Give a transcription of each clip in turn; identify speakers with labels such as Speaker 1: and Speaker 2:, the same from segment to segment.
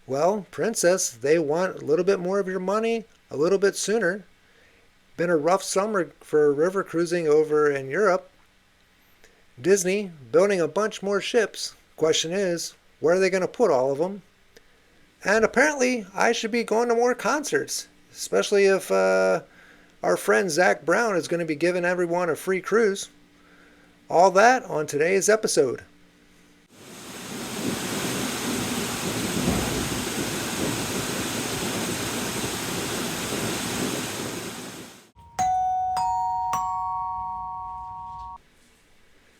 Speaker 1: Well, Princess, they want a little bit more of your money a little bit sooner. Been a rough summer for river cruising over in Europe. Disney building a bunch more ships. Question is, where are they going to put all of them? And apparently, I should be going to more concerts, especially if our friend Zac Brown is going to be giving everyone a free cruise. All that on today's episode.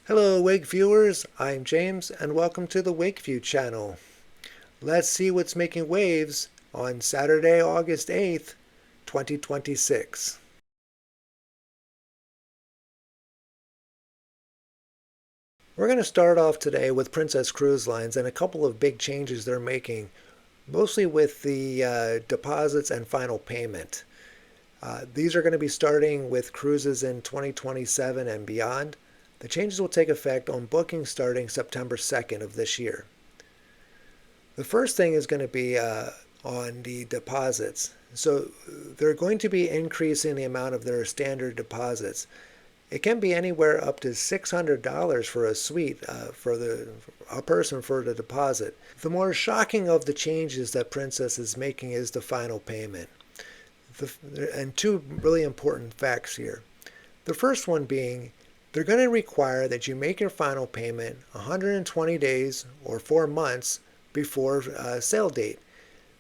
Speaker 1: Hello, Wake viewers. I'm James, and welcome to the Wakeview channel. Let's see what's making waves on Saturday, August 8th, 2026. We're going to start off today with Princess Cruise Lines and a couple of big changes they're making, mostly with the deposits and final payment. These are going to be starting with cruises in 2027 and beyond. The changes will take effect on bookings starting September 2nd of this year. The first thing is going to be on the deposits. So they're going to be increasing the amount of their standard deposits. It can be anywhere up to $600 for a suite for a person for the deposit. The more shocking of the changes that Princess is making is the final payment. And two really important facts here. The first one being they're going to require that you make your final payment 120 days or 4 months before sale date.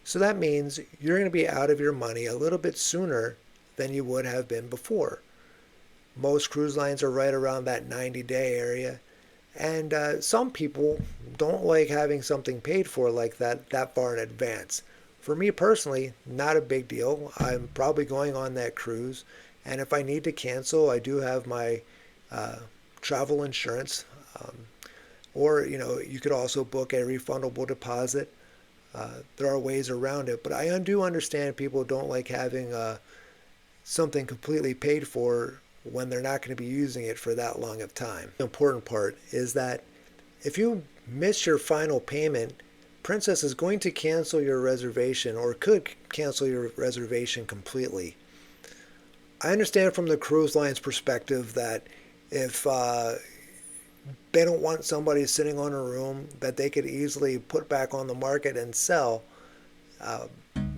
Speaker 1: So that means you're going to be out of your money a little bit sooner than you would have been before. Most cruise lines are right around that 90-day area. And some people don't like having something paid for like that far in advance. For me personally, not a big deal. I'm probably going on that cruise. And if I need to cancel, I do have my travel insurance. Or, you could also book a refundable deposit. There are ways around it. But I do understand people don't like having something completely paid for when they're not going to be using it for that long of time. The important part is that if you miss your final payment, Princess is going to cancel your reservation or could cancel your reservation completely. I understand from the cruise line's perspective that if they don't want somebody sitting on a room that they could easily put back on the market and sell, uh,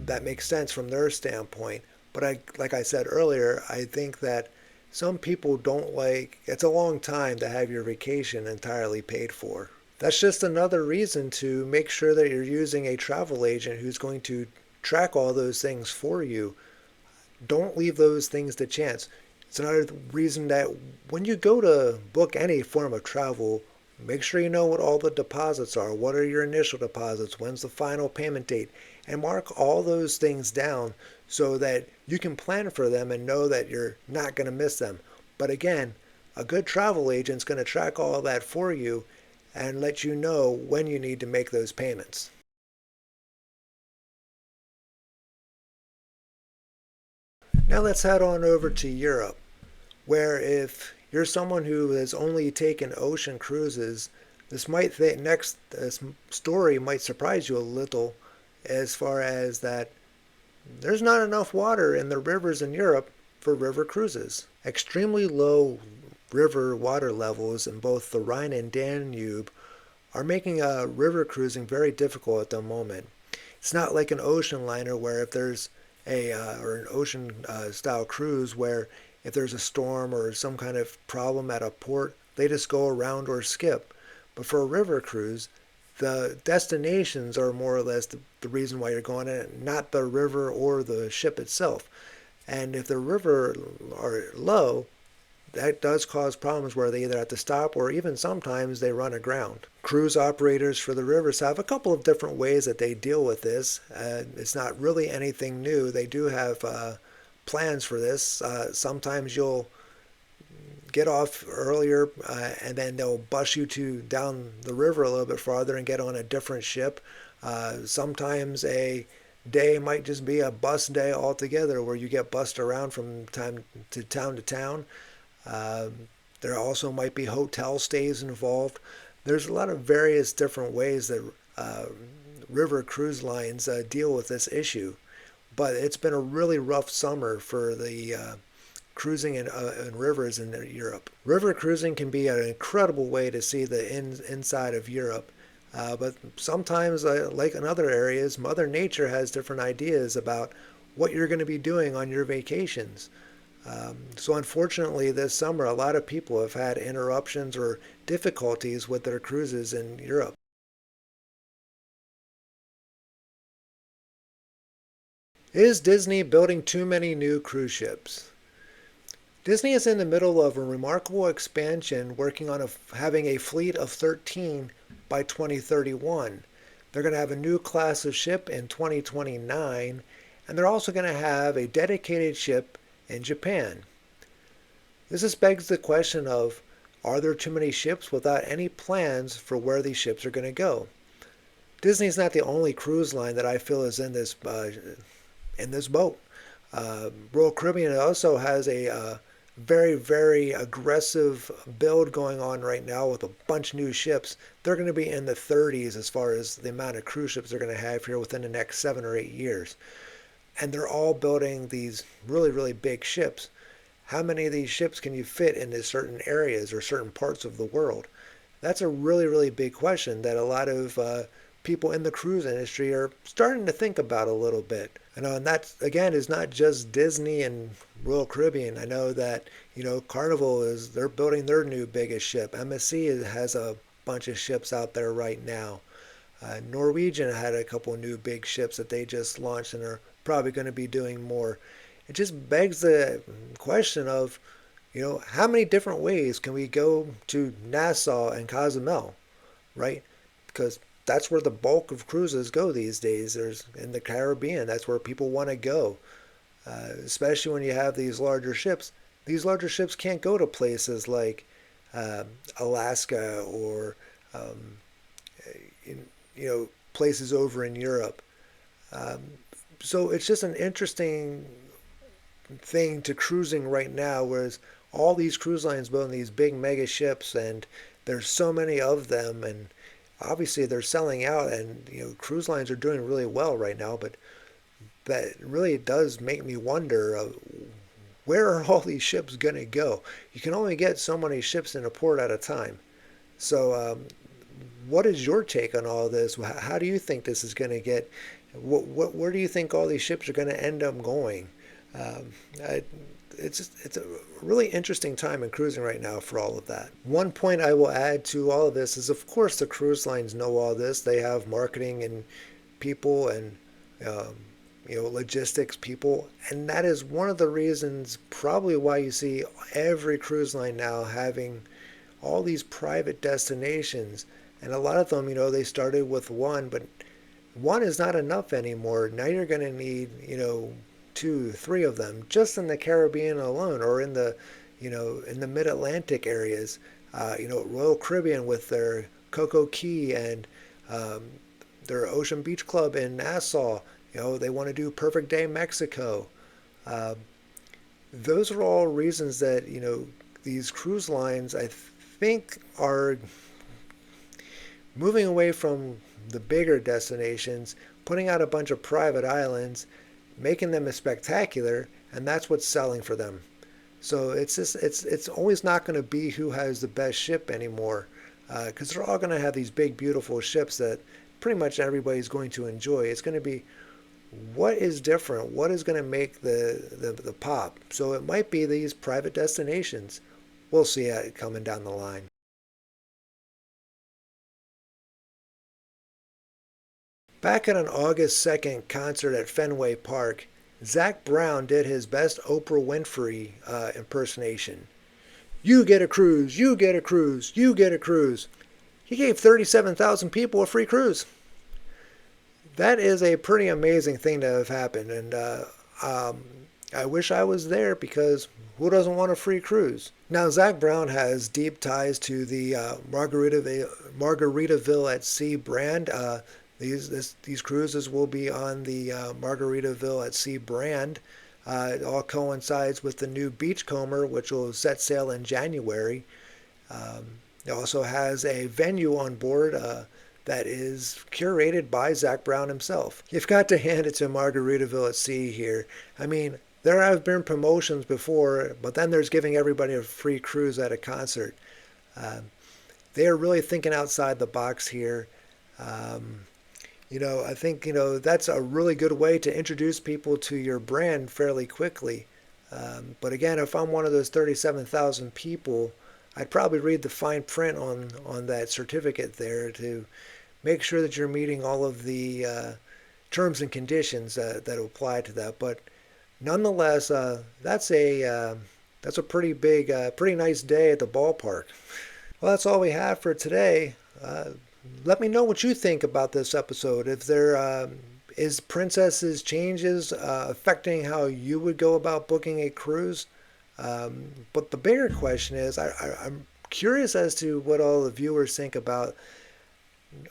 Speaker 1: that makes sense from their standpoint. But like I said earlier, I think that some people don't like, it's a long time to have your vacation entirely paid for. That's just another reason to make sure that you're using a travel agent who's going to track all those things for you. Don't leave those things to chance. It's another reason that when you go to book any form of travel, make sure you know what all the deposits are. What are your initial deposits? When's the final payment date? And mark all those things down so that you can plan for them and know that you're not going to miss them. But again, a good travel agent's going to track all that for you and let you know when you need to make those payments. Now let's head on over to Europe, where if you're someone who has only taken ocean cruises, this story might surprise you a little as far as that there's not enough water in the rivers in Europe for river cruises. Extremely low river water levels in both the Rhine and Danube are making river cruising very difficult at the moment. It's not like an ocean liner where if there's or an ocean style cruise where if there's a storm or some kind of problem at a port, they just go around or skip. But for a river cruise, the destinations are more or less the reason why you're going in, not the river or the ship itself. And if the river are low, that does cause problems where they either have to stop or even sometimes they run aground. Cruise operators for the rivers have a couple of different ways that they deal with this. It's not really anything new. They do have plans for this. Sometimes you'll get off earlier and then they'll bus you to down the river a little bit farther and get on a different ship. Sometimes a day might just be a bus day altogether where you get bussed around from time to town. There also might be hotel stays involved. There's a lot of various different ways that river cruise lines deal with this issue. But it's been a really rough summer for the cruising in rivers in Europe. River cruising can be an incredible way to see the inside of Europe. But sometimes, like in other areas, Mother Nature has different ideas about what you're going to be doing on your vacations. So unfortunately, this summer, a lot of people have had interruptions or difficulties with their cruises in Europe. Is Disney building too many new cruise ships? Disney is in the middle of a remarkable expansion, working on having a fleet of 13 by 2031. They're going to have a new class of ship in 2029, and they're also going to have a dedicated ship in Japan. This begs the question of, are there too many ships without any plans for where these ships are going to go? Disney's not the only cruise line that I feel is in this boat. Royal Caribbean also has a very, very aggressive build going on right now with a bunch of new ships. They're going to be in the 30s as far as the amount of cruise ships they're going to have here within the next 7 or 8 years. And they're all building these really, really big ships. How many of these ships can you fit into certain areas or certain parts of the world? That's a really, really big question that a lot of people in the cruise industry are starting to think about a little bit. And that, again, is not just Disney and Royal Caribbean. I know that, Carnival they're building their new biggest ship. MSC has a bunch of ships out there right now. Norwegian had a couple new big ships that they just launched and are probably going to be doing more. It just begs the question of, how many different ways can we go to Nassau and Cozumel, right? Because that's where the bulk of cruises go these days. There's in the Caribbean. That's where people want to go, especially when you have these larger ships. These larger ships can't go to places like Alaska or places over in Europe. Um, so it's just an interesting thing to cruising right now, whereas all these cruise lines building these big mega ships, and there's so many of them, and obviously they're selling out, and cruise lines are doing really well right now. But that really does make me wonder, where are all these ships going to go? You can only get so many ships in a port at a time. So what is your take on all this? How do you think this is going to get? Where do you think all these ships are going to end up going? Um, I, it's a really interesting time in cruising right now for all of that. One point I will add to all of this is, of course, the cruise lines know all this. They have marketing and people and um, logistics people, and that is one of the reasons probably why you see every cruise line now having all these private destinations. And a lot of them, they started with one, but one is not enough anymore. Now you're going to need, two, three of them just in the Caribbean alone, or in the, in the mid-Atlantic areas. Royal Caribbean with their Coco Key and um, their Ocean Beach Club in Nassau. They want to do Perfect Day Mexico. Uh, those are all reasons that, these cruise lines, I think, are moving away from the bigger destinations, putting out a bunch of private islands, making them spectacular, and that's what's selling for them. So it's always not going to be who has the best ship anymore, because they're all going to have these big, beautiful ships that pretty much everybody's going to enjoy. It's going to be what is different, what is going to make the pop. So it might be these private destinations. We'll see it coming down the line. Back at an August 2nd concert at Fenway Park, Zac Brown did his best Oprah Winfrey impersonation. You get a cruise, you get a cruise, you get a cruise. He gave 37,000 people a free cruise. That is a pretty amazing thing to have happened, and um, I wish I was there, because who doesn't want a free cruise? Now, Zac Brown has deep ties to the Margaritaville at Sea brand. These cruises will be on the Margaritaville at Sea brand. It all coincides with the new Beachcomber, which will set sail in January. It also has a venue on board. that is curated by Zac Brown himself. You've got to hand it to Margaritaville at Sea here. I mean, there have been promotions before, but then there's giving everybody a free cruise at a concert. Um, they are really thinking outside the box here. Um, I think, that's a really good way to introduce people to your brand fairly quickly. But again, if I'm one of those 37,000 people, I'd probably read the fine print on that certificate there to make sure that you're meeting all of the terms and conditions that apply to that. But nonetheless, that's a pretty big, pretty nice day at the ballpark. Well, that's all we have for today. Let me know what you think about this episode. If there is Princess's changes affecting how you would go about booking a cruise. But the bigger question is, I'm curious as to what all the viewers think about.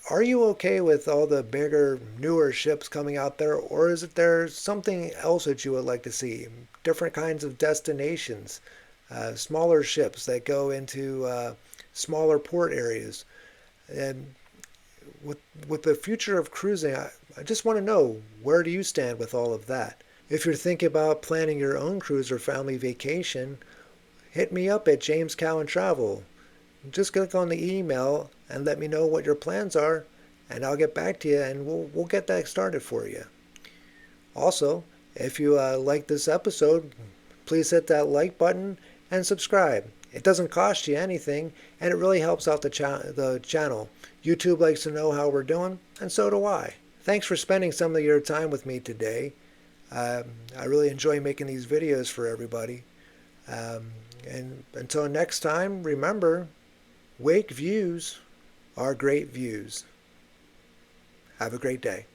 Speaker 1: Are you okay with all the bigger, newer ships coming out there, or is it there something else that you would like to see? Different kinds of destinations, smaller ships that go into smaller port areas. And with the future of cruising, I just want to know, where do you stand with all of that? If you're thinking about planning your own cruise or family vacation, hit me up at James Cowan Travel. Just click on the email and let me know what your plans are, and I'll get back to you and we'll get that started for you. Also, if you like this episode, please hit that like button and subscribe. It doesn't cost you anything, and it really helps out the channel. YouTube likes to know how we're doing, and so do I. Thanks for spending some of your time with me today. I really enjoy making these videos for everybody. And until next time, remember, wake views are great views. Have a great day.